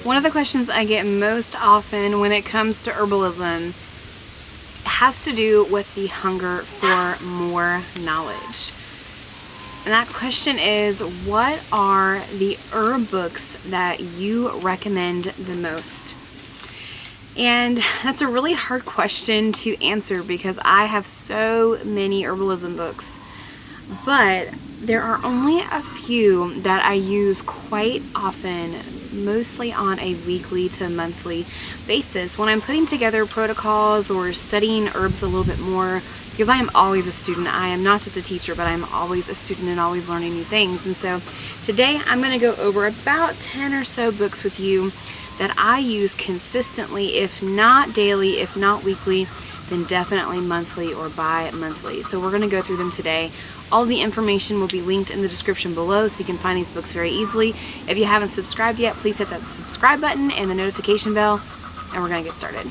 One of the questions I get most often when it comes to herbalism has to do with the hunger for more knowledge. And that question is, what are the herb books that you recommend the most? And that's a really hard question to answer because I have so many herbalism books, but there are only a few that I use quite often, mostly on a weekly to monthly basis when I'm putting together protocols or studying herbs a little bit more, because I am always a student. I am not just a teacher, but I'm always a student and always learning new things. And so today I'm going to go over about 10 or so books with you that I use consistently, if not daily, if not weekly, then definitely monthly or bi-monthly. So we're going to go through them today. All the information will be linked in the description below, so you can find these books very easily. If you haven't subscribed yet, please hit that subscribe button and the notification bell, and we're going to get started.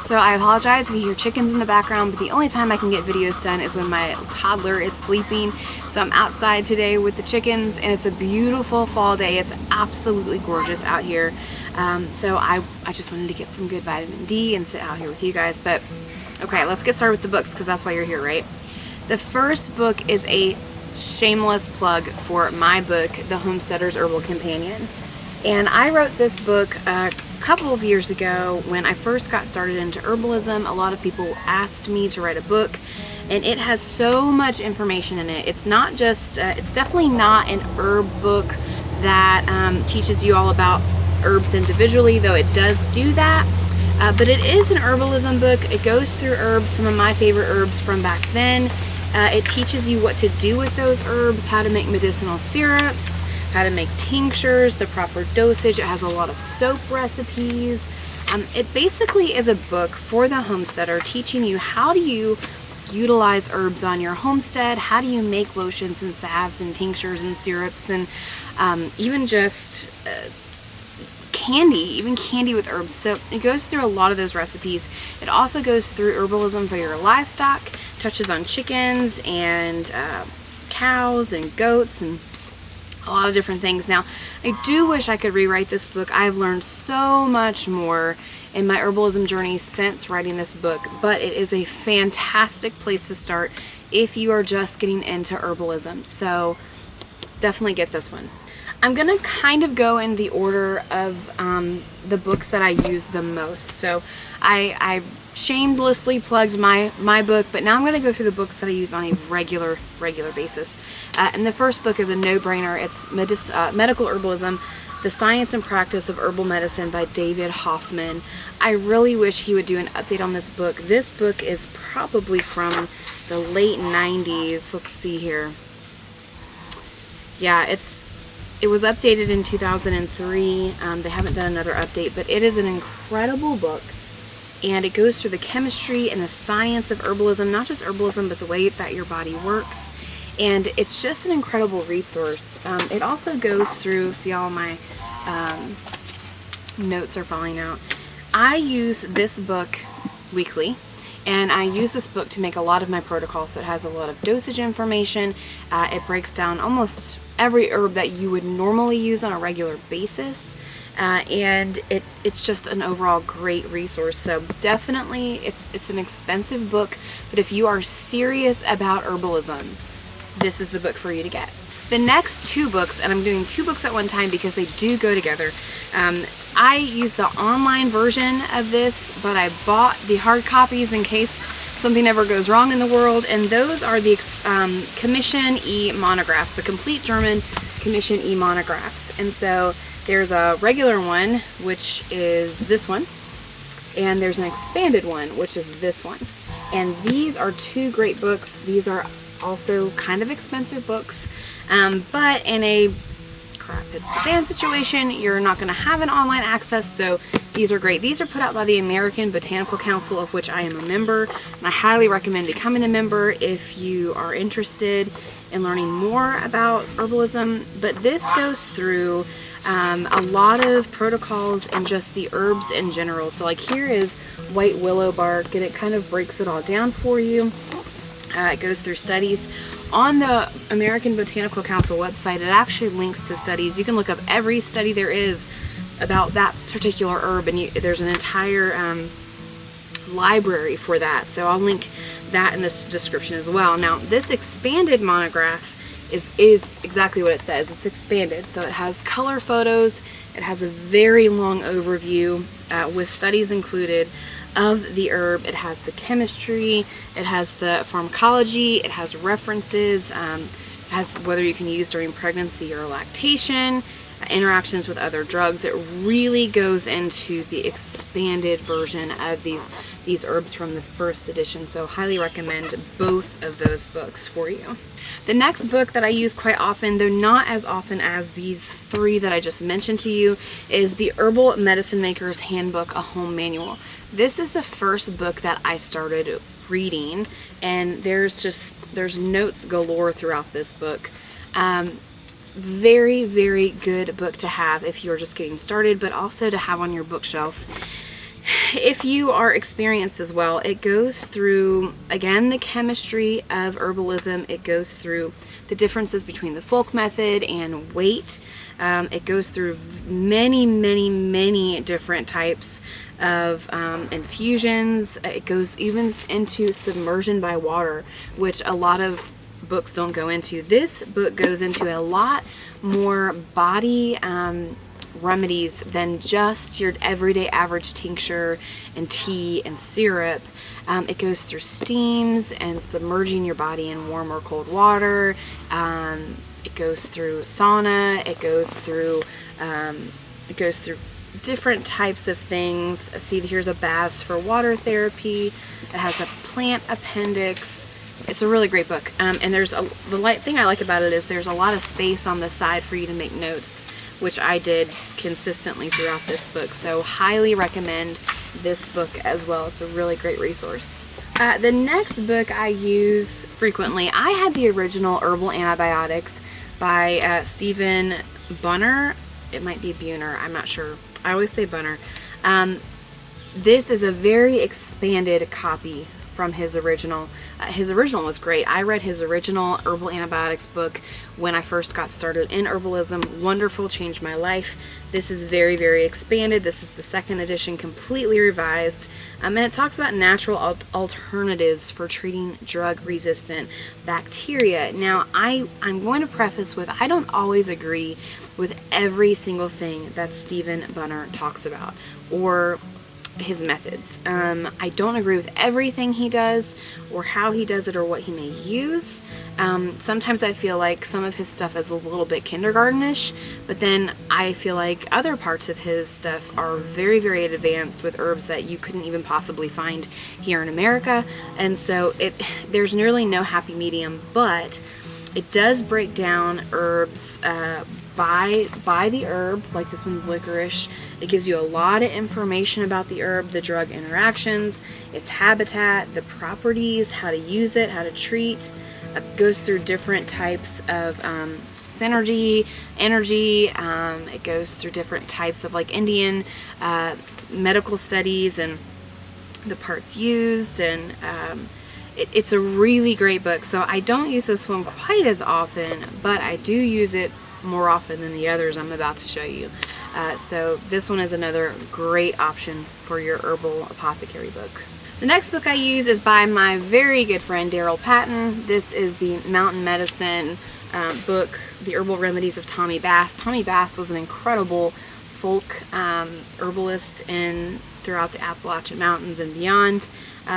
So I apologize if you hear chickens in the background, but the only time I can get videos done is when my toddler is sleeping. So I'm outside today with the chickens, and it's a beautiful fall day. It's absolutely gorgeous out here. So I just wanted to get some good vitamin D and sit out here with you guys. But okay, let's get started with the books, because that's why you're here, right? The first book is a shameless plug for my book, The Homesteader's Herbal Companion. And I wrote this book a couple of years ago when I first got started into herbalism. A lot of people asked me to write a book, and it has so much information in it. It's not just, it's definitely not an herb book that teaches you all about herbs individually, though it does do that. But it is an herbalism book. It goes through herbs, some of my favorite herbs from back then. It teaches you what to do with those herbs, how to make medicinal syrups, how to make tinctures, the proper dosage. It has a lot of soap recipes. It basically is a book for the homesteader, teaching you how do you utilize herbs on your homestead, how do you make lotions and salves and tinctures and syrups, and even just candy with herbs. So it goes through a lot of those recipes. It also goes through herbalism for your livestock, touches on chickens and cows and goats and a lot of different things. Now, I do wish I could rewrite this book. I've learned so much more in my herbalism journey since writing this book, but it is a fantastic place to start if you are just getting into herbalism. So definitely get this one. I'm gonna kind of go in the order of the books that I use the most. So I shamelessly plugged my book, but now I'm gonna go through the books that I use on a regular basis. And the first book is a no-brainer. It's Medical Herbalism, The Science and Practice of Herbal Medicine by David Hoffman. I really wish he would do an update on this book. This book is probably from the late 90s. Let's see here. Yeah, it was updated in 2003. They haven't done another update, but it is an incredible book, and it goes through the chemistry and the science of herbalism, not just herbalism, but the way that your body works, and it's just an incredible resource. It also goes through, see, all my notes are falling out. I use this book weekly, and I use this book to make a lot of my protocols. So it has a lot of dosage information. It breaks down almost every herb that you would normally use on a regular basis, and it's just an overall great resource. So definitely, it's an expensive book, but if you are serious about herbalism, this is the book for you to get. The next two books, and I'm doing two books at one time because they do go together. I use the online version of this, but I bought the hard copies in case something ever goes wrong in the world, and those are the Commission E monographs, the complete German Commission E monographs. And so there's a regular one, which is this one, and there's an expanded one, which is this one. And these are two great books. These are also kind of expensive books, but in a crap hits the fan situation, you're not going to have an online access, so these are great. These are put out by the American Botanical Council, of which I am a member, and I highly recommend becoming a member if you are interested in learning more about herbalism. But this goes through a lot of protocols and just the herbs in general. So like here is white willow bark, and it kind of breaks it all down for you. It goes through studies. On the American Botanical Council website, it actually links to studies. You can look up every study there is about that particular herb, and there's an entire library for that, so I'll link that in the description as well. Now, this expanded monograph is exactly what it says. It's expanded, so it has color photos, it has a very long overview with studies included of the herb. It has the chemistry, it has the pharmacology, it has references, it has whether you can use during pregnancy or lactation, interactions with other drugs. It really goes into the expanded version of these herbs from the first edition, so highly recommend both of those books for you. The next book that I use quite often, though not as often as these three that I just mentioned to you, is the Herbal Medicine Maker's Handbook, a Home Manual. This is the first book that I started reading, and there's notes galore throughout this book. Very, very good book to have if you're just getting started, but also to have on your bookshelf if you are experienced as well. It goes through, again, the chemistry of herbalism. It goes through the differences between the folk method and weight. It goes through many, many, many different types of infusions. It goes even into submersion by water, which a lot of books don't go into. This book goes into a lot more body remedies than just your everyday average tincture and tea and syrup. It goes through steams and submerging your body in warm or cold water. It goes through sauna. It goes through different types of things. See, here's a baths for water therapy. It has a plant appendix. It's a really great book, and the thing I like about it is there's a lot of space on the side for you to make notes, which I did consistently throughout this book, so highly recommend this book as well. It's a really great resource. The next book I use frequently, I had the original Herbal Antibiotics by Stephen Bunner. It might be Bunner, I'm not sure. I always say Bunner. This is a very expanded copy from his original. His original was great. I read his original Herbal Antibiotics book when I first got started in herbalism. Wonderful, changed my life. This is very, very expanded. This is the second edition, completely revised. And it talks about natural alternatives for treating drug-resistant bacteria. Now, I'm going to preface with, I don't always agree with every single thing that Stephen Bunner talks about, or his methods. I don't agree with everything he does or how he does it or what he may use. Sometimes I feel like some of his stuff is a little bit kindergartenish, but then I feel like other parts of his stuff are very, very advanced with herbs that you couldn't even possibly find here in America. And so there's nearly no happy medium, but it does break down herbs by the herb, like this one's licorice. It gives you a lot of information about the herb, the drug interactions, its habitat, the properties, how to use it, how to treat. It goes through different types of synergy, energy. It goes through different types of like Indian medical studies and the parts used, and it's a really great book. So I don't use this one quite as often, but I do use it more often than the others I'm about to show you. So this one is another great option for your herbal apothecary book. The next book I use is by my very good friend Daryl Patton. This is the Mountain Medicine book, The Herbal Remedies of Tommy Bass. Tommy Bass was an incredible folk herbalist throughout the Appalachian Mountains and beyond.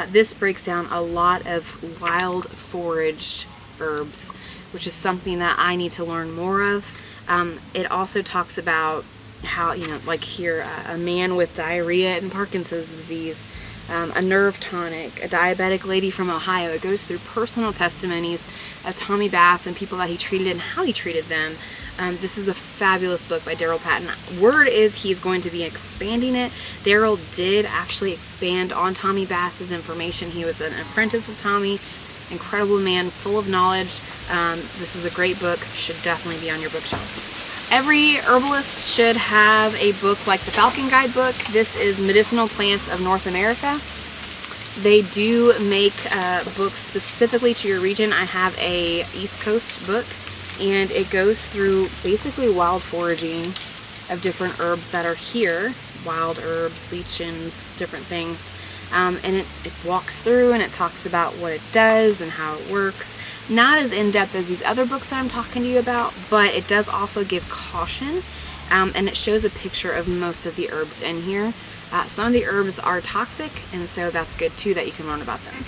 This breaks down a lot of wild foraged herbs, which is something that I need to learn more of. It also talks about how, like here, a man with diarrhea and Parkinson's disease, a nerve tonic, a diabetic lady from Ohio. It goes through personal testimonies of Tommy Bass and people that he treated and how he treated them. This is a fabulous book by Daryl Patton. Word is he's going to be expanding it. Daryl did actually expand on Tommy Bass's information. He was an apprentice of Tommy. Incredible man, full of knowledge. This is a great book. Should definitely be on your bookshelf. Every herbalist should have a book like the Falcon guidebook. This is Medicinal Plants of North America. They do make books specifically to your region. I have a East Coast book, and it goes through basically wild foraging of different herbs that are here, wild herbs, lichens, different things. And it walks through and it talks about what it does and how it works. Not as in-depth as these other books that I'm talking to you about, but it does also give caution, and it shows a picture of most of the herbs in here. Some of the herbs are toxic, and so that's good too that you can learn about them.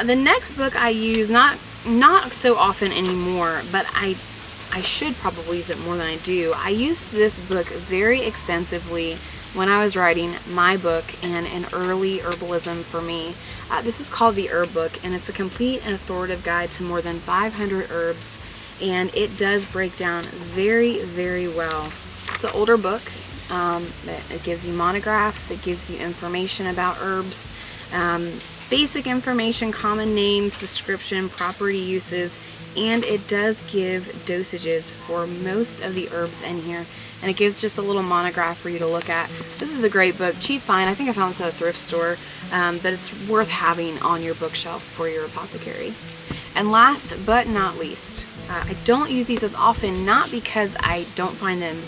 The next book I use, not so often anymore, but I should probably use it more than I do. I used this book very extensively when I was writing my book and an early herbalism for me. This is called the Herb Book, and it's a complete and authoritative guide to more than 500 herbs, and it does break down very, very well. It's an older book. It gives you monographs, it gives you information about herbs, basic information, common names, description, property uses, and it does give dosages for most of the herbs in here. And it gives just a little monograph for you to look at. This is a great book, cheap find. I think I found this at a thrift store, but it's worth having on your bookshelf for your apothecary. And last but not least, I don't use these as often, not because I don't find them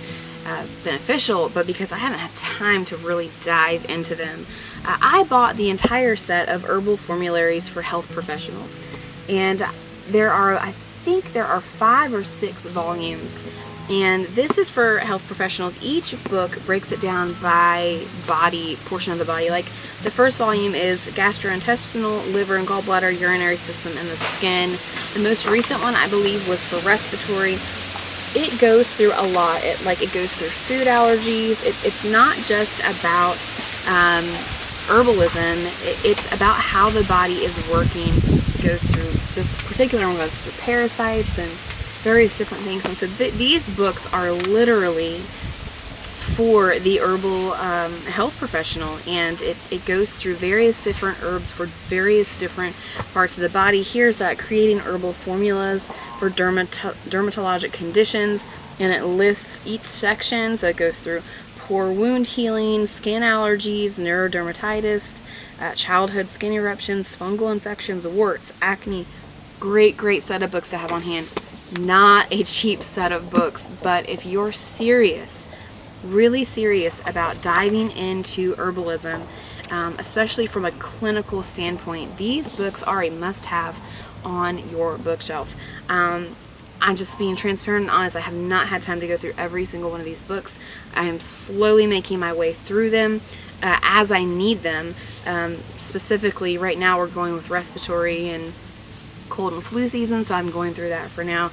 beneficial, but because I haven't had time to really dive into them. I bought the entire set of Herbal Formularies for health professionals, and I think there are 5 or 6 volumes, and this is for health professionals. Each book breaks it down by portion of the body. Like the first volume is gastrointestinal, liver and gallbladder, urinary system, and the skin. The most recent one, I believe, was for respiratory. It goes through a lot. It goes through food allergies. It's not just about herbalism. It's about how the body is working. It goes through, this particular one goes through parasites and various different things. And so these books are literally for the herbal health professional, and it goes through various different herbs for various different parts of the body. Here's creating herbal formulas for dermatologic conditions, and it lists each section. So it goes through pore wound healing, skin allergies, neurodermatitis, childhood skin eruptions, fungal infections, warts, acne. Great set of books to have on hand. Not a cheap set of books, but if you're serious, really serious about diving into herbalism, especially from a clinical standpoint, these books are a must-have on your bookshelf. I'm just being transparent and honest. I have not had time to go through every single one of these books. I am slowly making my way through them as I need them. Specifically, right now we're going with respiratory and cold and flu season, so I'm going through that for now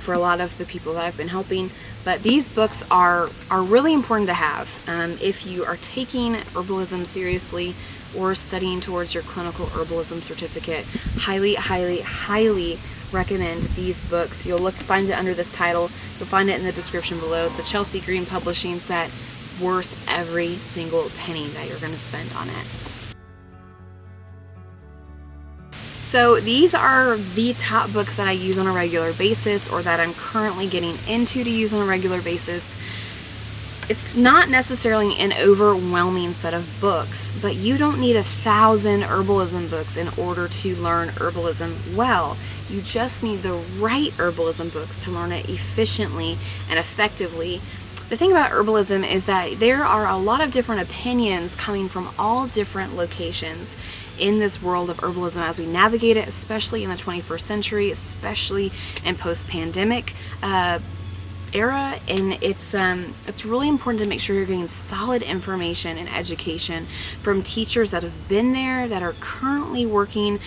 for a lot of the people that I've been helping. But these books are really important to have if you are taking herbalism seriously or studying towards your clinical herbalism certificate. Highly recommend these books. You'll find it under this title. You'll find it in the description below. It's a Chelsea Green publishing set, worth every single penny that you're going to spend on it. So these are the top books that I use on a regular basis, or that I'm currently getting into to use on a regular basis. It's not necessarily an overwhelming set of books, but you don't need 1,000 herbalism books in order to learn herbalism well. You just need the right herbalism books to learn it efficiently and effectively. The thing about herbalism is that there are a lot of different opinions coming from all different locations in this world of herbalism as we navigate it, especially in the 21st century, especially in post-pandemic era. And it's really important to make sure you're getting solid information and education from teachers that have been there, that are currently working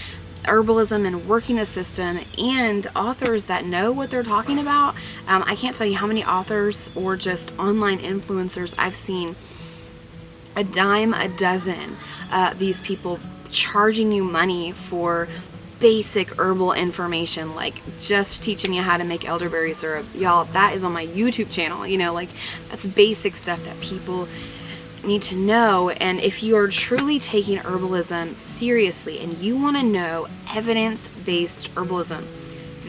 herbalism and working the system, and authors that know what they're talking about. I can't tell you how many authors or just online influencers I've seen, a dime a dozen, these people charging you money for basic herbal information, like just teaching you how to make elderberry syrup. Y'all, that is on my YouTube channel. That's basic stuff that people need to know. And if you are truly taking herbalism seriously and you want to know evidence-based herbalism,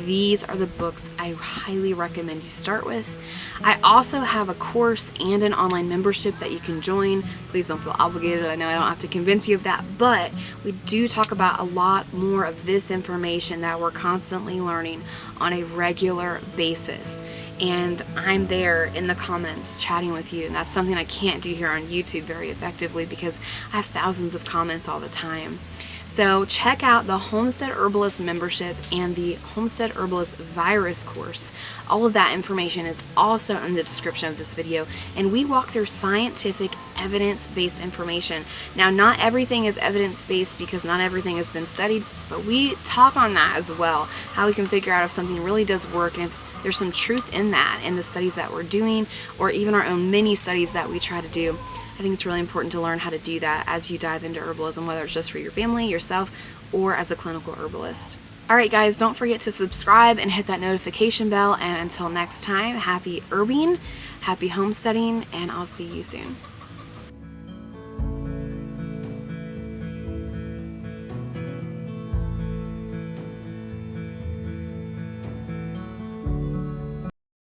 these are the books I highly recommend you start with. I also have a course and an online membership that you can join. Please don't feel obligated. I know I don't have to convince you of that, but we do talk about a lot more of this information that we're constantly learning on a regular basis. and I'm there in the comments chatting with you, and that's something I can't do here on YouTube very effectively because I have thousands of comments all the time. So check out the Homestead Herbalist membership and the Homestead Herbalist virus course. All of that information is also in the description of this video, and we walk through scientific, evidence-based information. Now, not everything is evidence-based because not everything has been studied, but we talk on that as well, how we can figure out if something really does work and if there's some truth in that in the studies that we're doing, or even our own mini studies that we try to do. I think it's really important to learn how to do that as you dive into herbalism, whether it's just for your family, yourself, or as a clinical herbalist. Alright guys, don't forget to subscribe and hit that notification bell, and until next time, happy herbing, happy homesteading, and I'll see you soon.